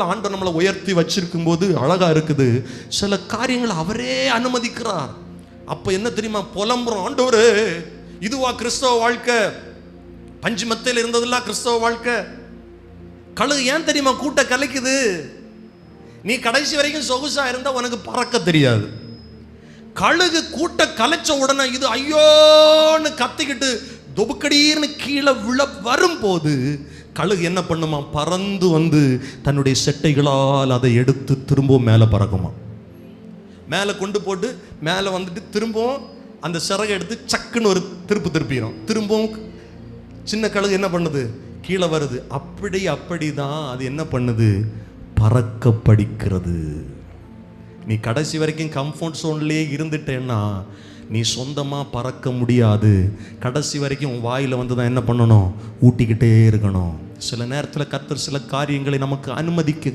ஆண்டவர் நம்மளை உயர்த்தி வச்சிருக்கும் போது அழகா இருக்குது. சில காரியங்களை அவரே அனுமதிக்கிறார். அப்ப என்ன தெரியுமா, புலம்புறோம், ஆண்டவரே இதுவா கிறிஸ்தவ வாழ்க்கை? பஞ்சு மத்தையில் இருந்ததெல்லாம் கிறிஸ்தவ வாழ்க்கை. கழுகு ஏன் தெரியுமா கூட்ட கலைக்குது? நீ கடைசி வரைக்கும் சொகுசா இருந்தா உனக்கு பறக்க தெரியாது. கழுகு கூட்ட கலைச்ச உடனே இது ஐயோன்னு கத்திக்கிட்டு தொபுக்கடீர்னு கீழே விழ வரும்போது கழுகு என்ன பண்ணுமா, பறந்து வந்து தன்னுடைய செட்டைகளால் அதை எடுத்து திரும்பவும் மேலே பறக்குமா. மேலே கொண்டு போட்டு மேலே வந்துட்டு திரும்பவும் அந்த சிறகை எடுத்து சக்குன்னு ஒரு திருப்பிடும். திரும்பவும் சின்ன கழுகு என்ன பண்ணுது, கீழே வருது. அப்படிதான் அது என்ன பண்ணுது, பறக்க படிக்கிறது. நீ கடைசி வரைக்கும் கம்ஃபர்ட் ஜோன்லேயே இருந்துட்டேன்னா நீ சொந்தமாக பறக்க முடியாது. கடைசி வரைக்கும் உன் வாயில் வந்து தான் என்ன பண்ணணும், ஊட்டிக்கிட்டே இருக்கணும். சில நேரத்தில் கர்த்தர் சில காரியங்களை நமக்கு அனுமதிக்க